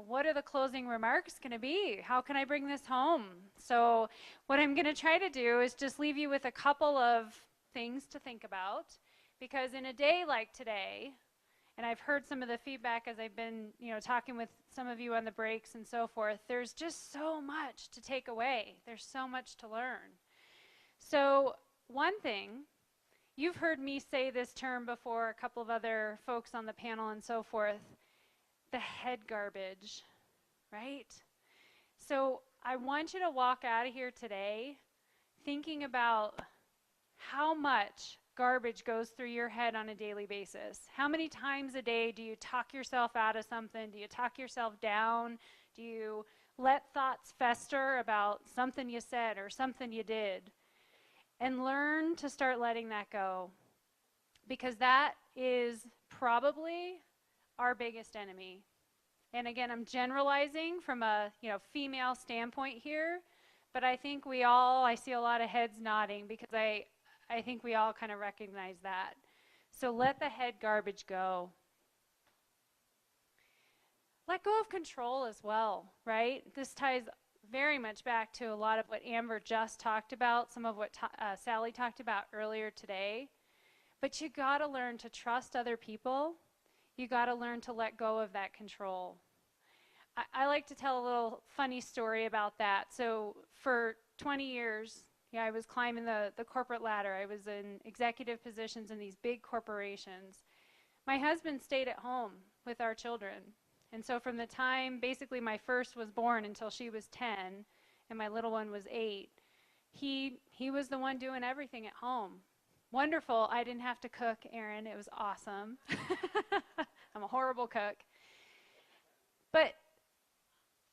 what are the closing remarks going to be? How can I bring this home? So, what I'm going to try to do is just leave you with a couple of things to think about, because in a day like today, and I've heard some of the feedback as I've been, talking with some of you on the breaks and so forth, there's just so much to take away. There's so much to learn. So, one thing, you've heard me say this term before, a couple of other folks on the panel and so forth, the head garbage, right? So I want you to walk out of here today thinking about how much garbage goes through your head on a daily basis. How many times a day do you talk yourself out of something? Do you talk yourself down? Do you let thoughts fester about something you said or something you did? And learn to start letting that go, because that is probably our biggest enemy. And again, I'm generalizing from a female standpoint here, but I think I see a lot of heads nodding, because I think we all kind of recognize that. So let the head garbage go. Let go of control as well, right? This ties very much back to a lot of what Amber just talked about, some of what Sally talked about earlier today. But you got to learn to trust other people. You got to learn to let go of that control. I like to tell a little funny story about that. So for 20 years, I was climbing the corporate ladder. I was in executive positions in these big corporations. My husband stayed at home with our children. And so from the time basically my first was born until she was 10 and my little one was 8, he was the one doing everything at home. Wonderful. I didn't have to cook, Aaron. It was awesome. I'm a horrible cook. But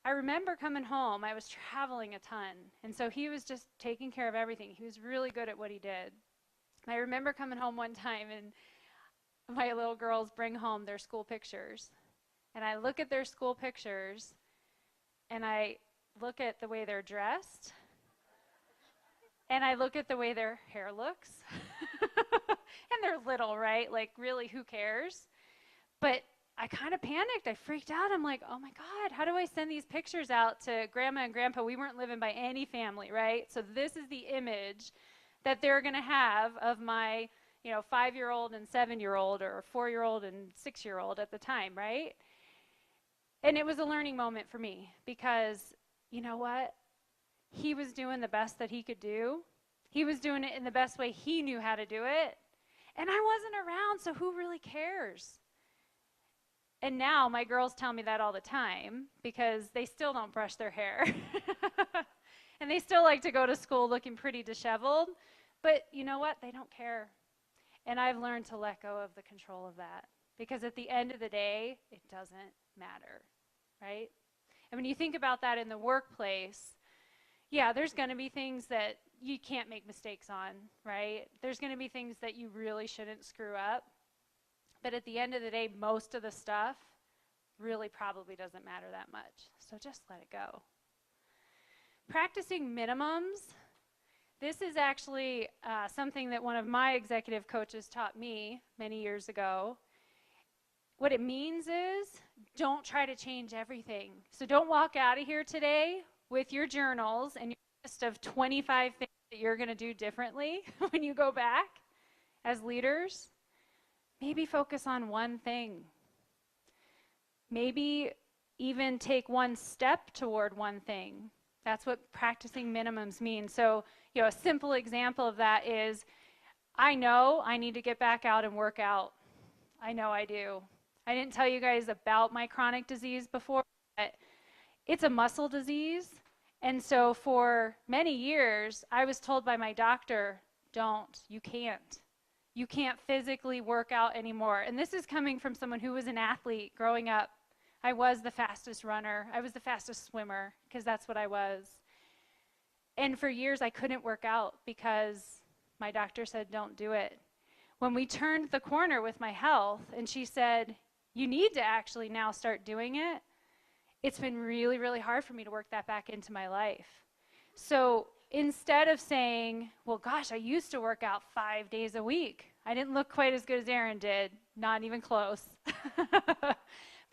I remember coming home. I was traveling a ton. And so he was just taking care of everything. He was really good at what he did. I remember coming home one time, and my little girls bring home their school pictures. And I look at their school pictures, and I look at the way they're dressed, and I look at the way their hair looks. And they're little, right? Like, really, who cares? But I kind of panicked. I freaked out. I'm like, oh my God, how do I send these pictures out to Grandma and Grandpa? We weren't living by any family, right? So this is the image that they're going to have of my, 5-year-old and 7-year-old, or 4-year-old and 6-year-old at the time, right? And it was a learning moment for me, because you know what? He was doing the best that he could do. He was doing it in the best way he knew how to do it. And I wasn't around, so who really cares? And now my girls tell me that all the time, because they still don't brush their hair. And they still like to go to school looking pretty disheveled. But you know what? They don't care. And I've learned to let go of the control of that, because at the end of the day, it doesn't matter, right? And when you think about that in the workplace, yeah, there's going to be things that you can't make mistakes on, right? There's going to be things that you really shouldn't screw up. But at the end of the day, most of the stuff really probably doesn't matter that much. So just let it go. Practicing minimums. This is actually something that one of my executive coaches taught me many years ago. What it means is, don't try to change everything. So don't walk out of here today with your journals and your list of 25 things that you're going to do differently when you go back as leaders. Maybe focus on one thing. Maybe even take one step toward one thing. That's what practicing minimums means. So, a simple example of that is, I know I need to get back out and work out. I know I do. I didn't tell you guys about my chronic disease before, but it's a muscle disease. And so for many years, I was told by my doctor, you can't. You can't physically work out anymore. And this is coming from someone who was an athlete growing up. I was the fastest runner. I was the fastest swimmer, because that's what I was. And for years, I couldn't work out because my doctor said, don't do it. When we turned the corner with my health, and she said, you need to actually now start doing it, it's been really, really hard for me to work that back into my life. So instead of saying, well, gosh, I used to work out 5 days a week. I didn't look quite as good as Aaron did, not even close.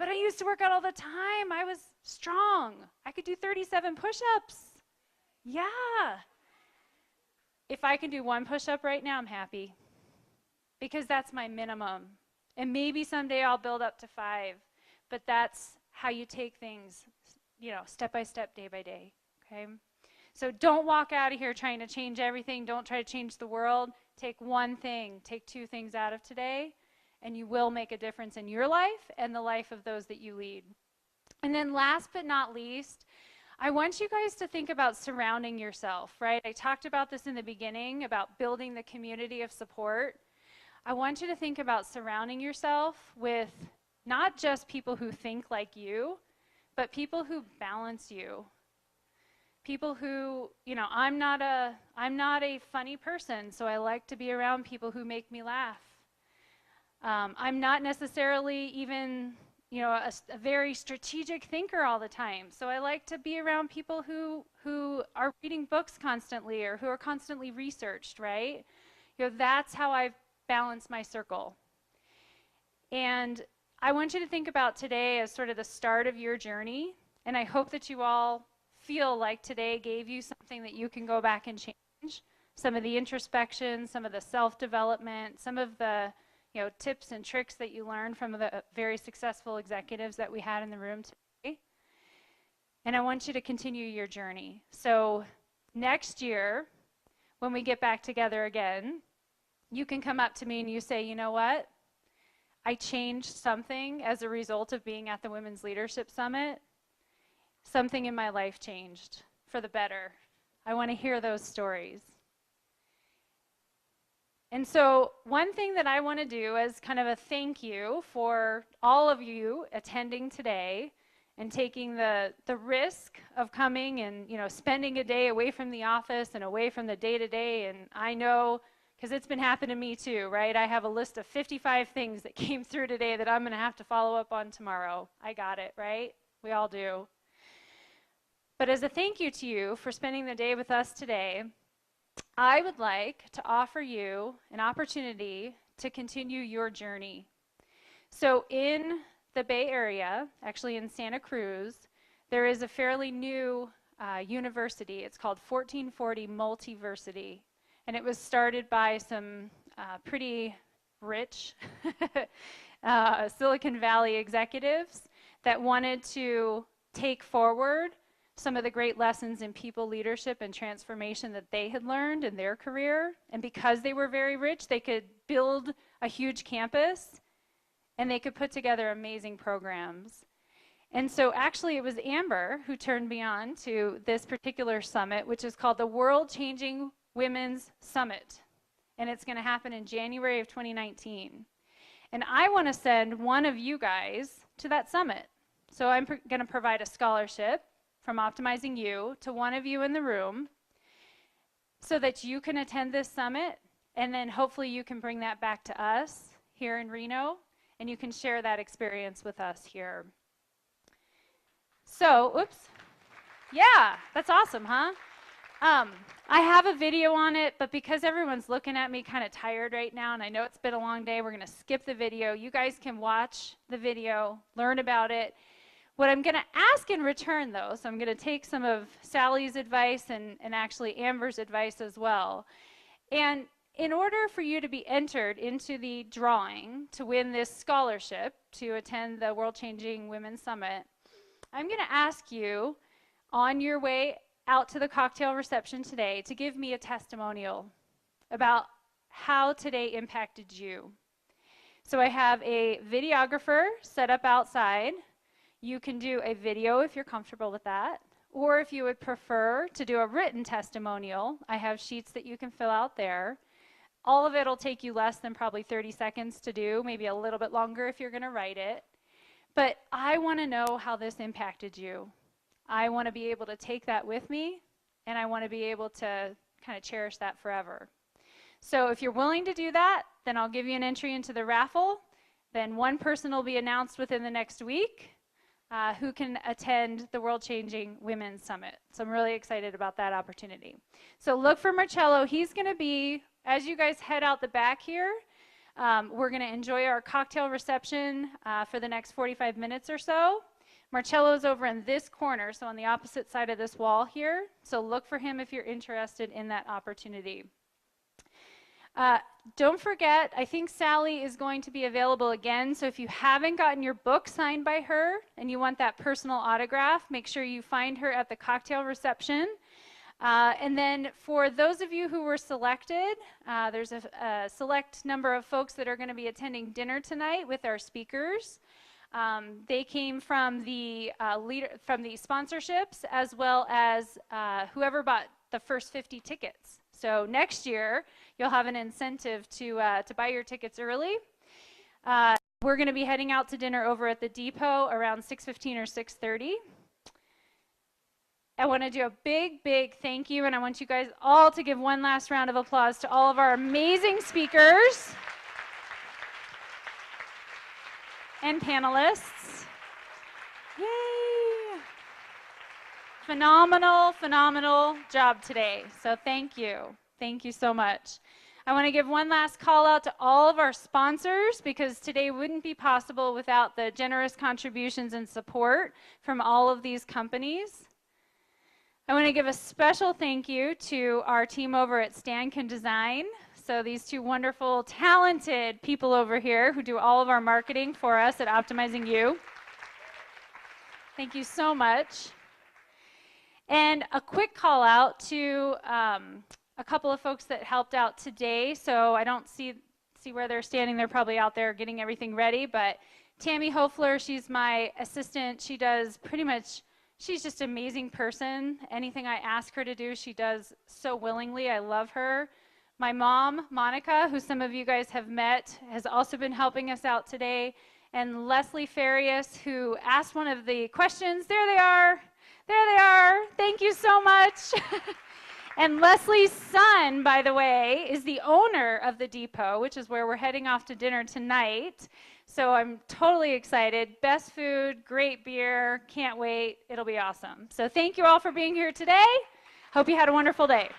But I used to work out all the time. I was strong. I could do 37 push-ups. Yeah. If I can do one push-up right now, I'm happy. Because that's my minimum. And maybe someday I'll build up to 5. But that's how you take things, step by step, day by day. Okay? So don't walk out of here trying to change everything. Don't try to change the world. Take one thing, take 2 things out of today, and you will make a difference in your life and the life of those that you lead. And then last but not least, I want you guys to think about surrounding yourself, right? I talked about this in the beginning, about building the community of support. I want you to think about surrounding yourself with not just people who think like you, but people who balance you. People who, I'm not a funny person, so I like to be around people who make me laugh. I'm not necessarily even, a very strategic thinker all the time, so I like to be around people who are reading books constantly or who are constantly researched, right? That's how I've balanced my circle. And I want you to think about today as sort of the start of your journey, and I hope that you all feel like today gave you something that you can go back and change. Some of the introspection, some of the self-development, some of the tips and tricks that you learned from the very successful executives that we had in the room today. And I want you to continue your journey. So next year, when we get back together again, you can come up to me and you say, you know what? I changed something as a result of being at the Women's Leadership Summit. Something in my life changed for the better. I want to hear those stories. And so one thing that I want to do as kind of a thank you for all of you attending today and taking the risk of coming and spending a day away from the office and away from the day-to-day. And I know, because it's been happening to me too, right? I have a list of 55 things that came through today that I'm going to have to follow up on tomorrow. I got it, right? We all do. But as a thank you to you for spending the day with us today, I would like to offer you an opportunity to continue your journey. So in the Bay Area, actually in Santa Cruz, there is a fairly new university. It's called 1440 Multiversity. And it was started by some pretty rich Silicon Valley executives that wanted to take forward some of the great lessons in people leadership and transformation that they had learned in their career. And because they were very rich, they could build a huge campus and they could put together amazing programs. And so actually it was Amber who turned me on to this particular summit, which is called the World Changing Women's Summit. And it's going to happen in January of 2019. And I want to send one of you guys to that summit. So I'm going to provide a scholarship from Optimizing You to one of you in the room so that you can attend this summit, and then hopefully you can bring that back to us here in Reno, and you can share that experience with us here. So, oops. Yeah, that's awesome, huh? I have a video on it, but because everyone's looking at me kind of tired right now, and I know it's been a long day, we're going to skip the video. You guys can watch the video, learn about it. What I'm going to ask in return, though, so I'm going to take some of Sally's advice and actually Amber's advice as well. And in order for you to be entered into the drawing to win this scholarship to attend the World Changing Women's Summit, I'm going to ask you on your way out to the cocktail reception today to give me a testimonial about how today impacted you. So I have a videographer set up outside. You can do a video if you're comfortable with that, or if you would prefer to do a written testimonial, I have sheets that you can fill out there. All of it will take you less than probably 30 seconds to do, maybe a little bit longer if you're going to write it. But I want to know how this impacted you. I want to be able to take that with me, and I want to be able to kind of cherish that forever. So if you're willing to do that, then I'll give you an entry into the raffle. Then one person will be announced within the next week who can attend the World Changing Women's Summit. So I'm really excited about that opportunity. So look for Marcello. He's going to be, as you guys head out the back here, We're going to enjoy our cocktail reception for the next 45 minutes or so. Marcello's over in this corner, so on the opposite side of this wall here. So look for him if you're interested in that opportunity. Don't forget, I think Sally is going to be available again, so if you haven't gotten your book signed by her and you want that personal autograph, make sure you find her at the cocktail reception. And then for those of you who were selected, there's a select number of folks that are going to be attending dinner tonight with our speakers. They came from the sponsorships, as well as whoever bought the first 50 tickets. So next year, you'll have an incentive to buy your tickets early. We're going to be heading out to dinner over at the depot around 6:15 or 6:30. I want to do a big, big thank you, and I want you guys all to give one last round of applause to all of our amazing speakers and panelists. Yay! Phenomenal, phenomenal job today. So thank you. Thank you so much. I want to give one last call out to all of our sponsors, because today wouldn't be possible without the generous contributions and support from all of these companies. I want to give a special thank you to our team over at Stankin Design. So these two wonderful, talented people over here who do all of our marketing for us at Optimizing You. Thank you so much. And a quick call out to a couple of folks that helped out today. So I don't see where they're standing. They're probably out there getting everything ready. But Tammy Hofler, she's my assistant. She does pretty much, she's just an amazing person. Anything I ask her to do, she does so willingly. I love her. My mom, Monica, who some of you guys have met, has also been helping us out today. And Leslie Farias, who asked one of the questions. There they are. There they are. Thank you so much. And Leslie's son, by the way, is the owner of the depot, which is where we're heading off to dinner tonight. So I'm totally excited. Best food, great beer, can't wait. It'll be awesome. So thank you all for being here today. Hope you had a wonderful day.